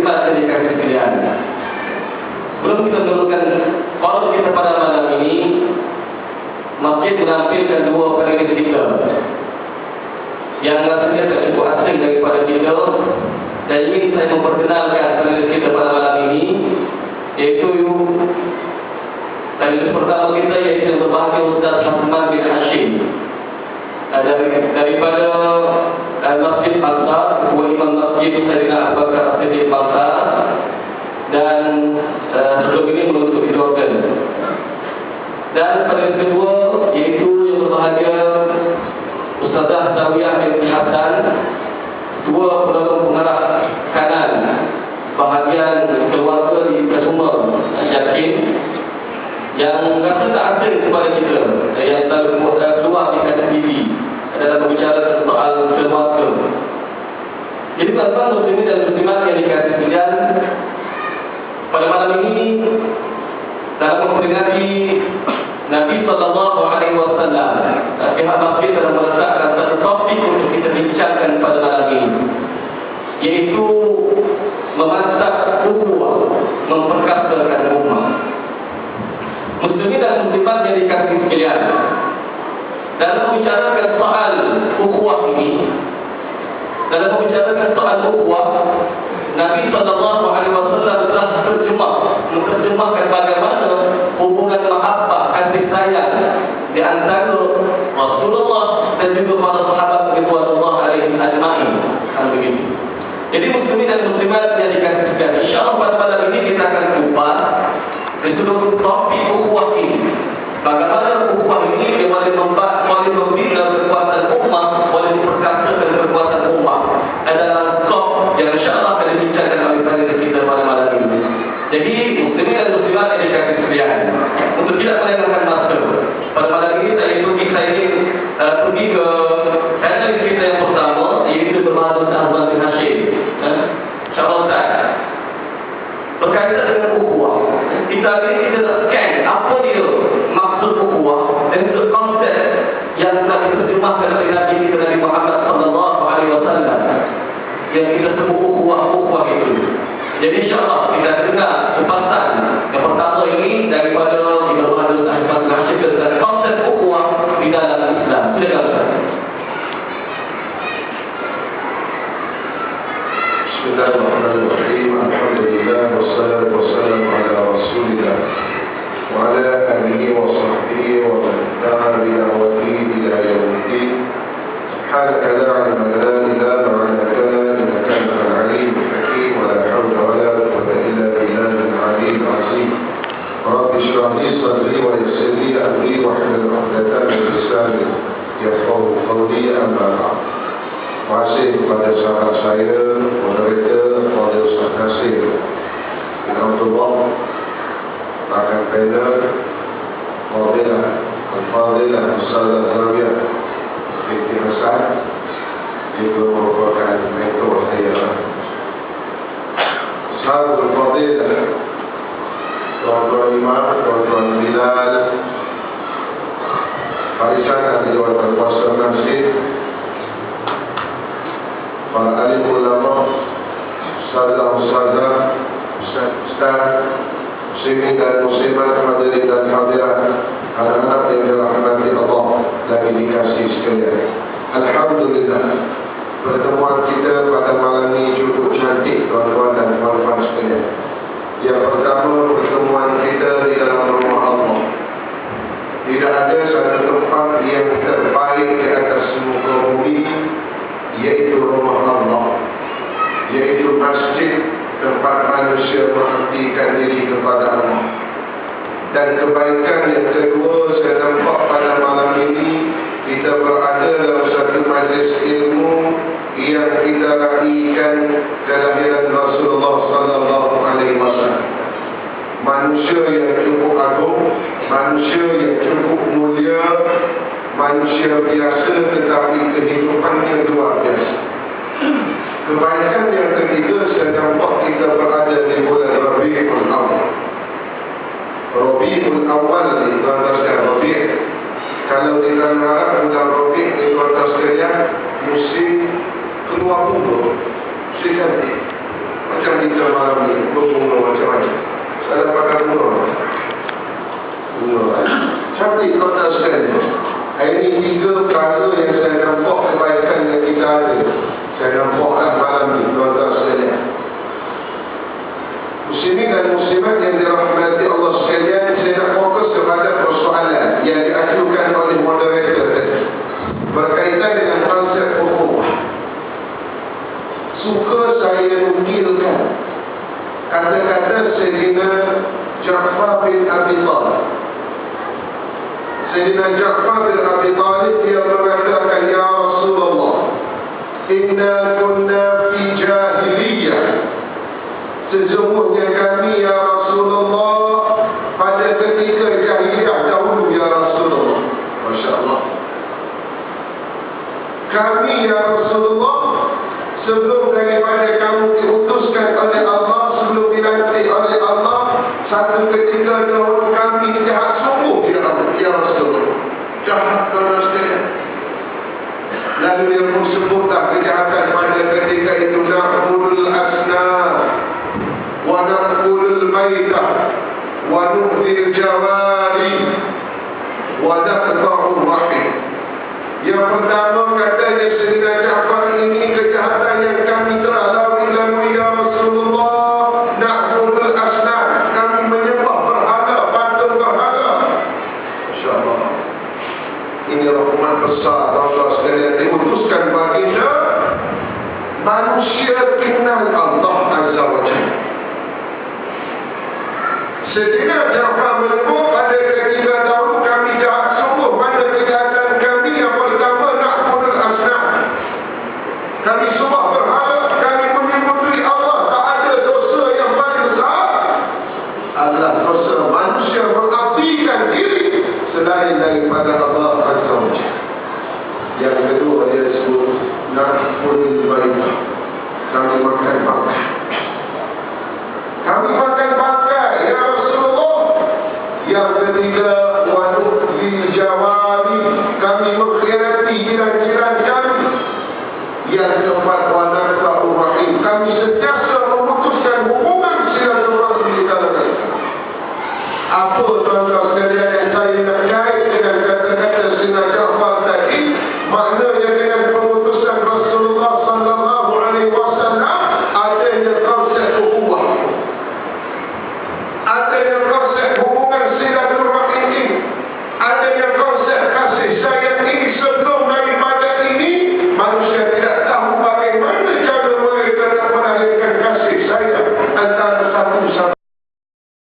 muslimat yang dikasih sekalian, sebelum kita menemukan kalau kita pada malam ini, masjid menampilkan dua panelis kita yang rasanya tak cukup asing daripada kita, dan ingin saya memperkenalkan panelis kita pada malam ini, iaitu panelis pertama kita iaitu yang berbahagia Ustaz Hasman bin Hashim daripada Masjid Al-Azhar, Ketua Imam Masjid Sayyidina Abu Bakar As-Siddiq Al-Azhar, dan sebelum ini menuntut di Jordan. Dan panelis kedua iaitu yang berbahagia Ustazah Zawiyah bin Hasan, dua penolong pengarah kanan bahagian keluarga di Kasumar Yakin, yang rasa tak asing kepada kita, yang selalu keluar di kaca TV dalam berbicara soal keluarga. Jadi tuan-tuan muslimin dan muslimat yang dikasihi sekalian, pada malam ini dalam memperingati Nabi SAW, pihak masjid telah meletakkan satu topik untuk kita bincangkan pada malam ini, iaitu memasak ukhuwah, memperkasakan ummah. Muslimin dan muslimat yang dikasihi sekalian, dalam membicarakan soal ukhuwah ini, dalam membicarakan soal ukhuwah, Nabi SAW telah menerjemahkan bagaimana hubungan mahabbah, kasih sayang di antara Rasulullah dan juga para sahabat radhiyallahu alaihim ajma'in. Begitu. Jadi muslimin dan muslimat yang dikasihi sekalian, insyaallah pada malam ini kita akan kupas di seluruh topik ukhuwah ini. Bagaimana ukhuwah ini boleh membina kekuatan ummah, boleh memperkasakan kekuatan ummah. Adalah skop yang insyaAllah akan dibincangkan oleh panelis kita pada malam ini. Jadi muslimin dan muslimat yang dikasihi sekalian, untuk tidak melewatkan masa, pada malam ini saya ingin pergi ke panelis kita yang pertama, iaitu berbahagia Ustaz Hasman bin Hashim. InsyaAllah Ustaz, berkaitan dengan ukhuwah, kita nak scan apa dia maksud ukhuwah dan juga konsep yang telah diterjemahkan oleh Nabi kita Nabi Muhammad SAW, yang kita sebut ukhuwah itu. Jadi insyaAllah kita dengar kupasan yang pertama ini daripada Ibrahim Ustaz Hasman bin Hashim tentang konsep ukhuwah di dalam Islam. Silakan Ustaz. Bismillahirrahmanirrahim. Alhamdulillah wassalatu wassalamu ala Rasulillah wa ala alihi wa sahbihi wa man tabi'a bi da'watihi ila yaumiddin. Subhanaka la 'ilma lana illa ma 'allamtana innaka antal 'alimul hakim wa la hawla wa la quwwata illa billahil 'aliyyil 'azim. Rabbi shrah li sadri wa yassir li amri wa hlul 'uqdatam min lisani yafqahu qawli, amma ba'd. Terima kasih kepada sahabat saya, moderator, kepada Ustaz Nasir bin Abdullah, rakan panel, Fadilah Ustazah Zawiyah binti Hasan, juga merupakan mentor saya. Sahabat Fadilah, tuan-tuan imam, tuan-tuan Bilal, barisan dan Dewan Berkuasa Masjid, para alim ulama, ustazah, ustaz, muslimin dan muslimat, hadirin dan hadirat, anak-anak yang dirahmati Allah dan dikasihi sekalian. Alhamdulillah, pertemuan kita pada malam ini cukup cantik, tuan-tuan dan puan-puan sekalian. Yang pertama, pertemuan kita di dalam rumah Allah. Tidak ada satu tempat yang terbaik di atas muka bumi, yaitu rumah Allah, yaitu masjid, tempat manusia menghentikan diri kepada Allah. Dan kebaikan yang kedua saya nampak pada malam ini, kita berada dalam satu majlis ilmu yang kita raikan kelahiran Rasulullah SAW. Manusia yang cukup agung, manusia yang cukup mulia, manusia biasa tetapi kehidupannya luar biasa. Kebaikan yang ketiga saya nampak kita berada di bulan Rabiul Awal. Rabiul Awal ni tuan-tuan sekalian, Rabi'. Kalau di dalam Arab bulan Rabi' ni tuan-tuan sekalian, musim keluar bunga, musim cantik. Macam kita malam ni berbunga macam-macam. Saya dah pakai bunga. Cantik kota sekali. Ini 3 perkara yang saya nampak kebaikan yang kita ada. Saya nampaklah malam ni kota sekali. Muslimin dan muslimat yang dirahmati Allah sekalian, saya nak fokus kepada persoalan yang diajukan oleh moderator tadi berkaitan dengan konsep ukhuwah. Suka saya nukilkan kata-kata Sayyidina Ja'far bin Abi Talib. Sayyidina Ja'far bin Abi Talib dia mengatakan, ya Rasulullah, inna kunna fi jahiliyah. Sesungguhnya kami ya Rasulullah pada ketika jahiliyah dahulu ya Rasulullah. Masya Allah. Kami ya Rasulullah sebelum daripada kamu diutuskan oleh Allah, sebelum dilantik oleh Allah, satu ketika dahulu kami jahat sungguh ya Rasulullah. Jahat kerana lalu dia pun sebutlah kejahatan pada ketika itu, na'budul asnam wa na'kulul maitah wa nu'dhil jawari wa naqta'ur rahim. Yang pertama katanya Sayyidina Ja'far, ini kejahatan yang kami telah lalui ya Rasulullah. Na'budul asnam, kami menyembah berhala, patung berhala. InsyaAllah ini rahmat besar Allah sekalian diutuskan baginda manusia kenal Allah Azza wa Jalla. Sayyidina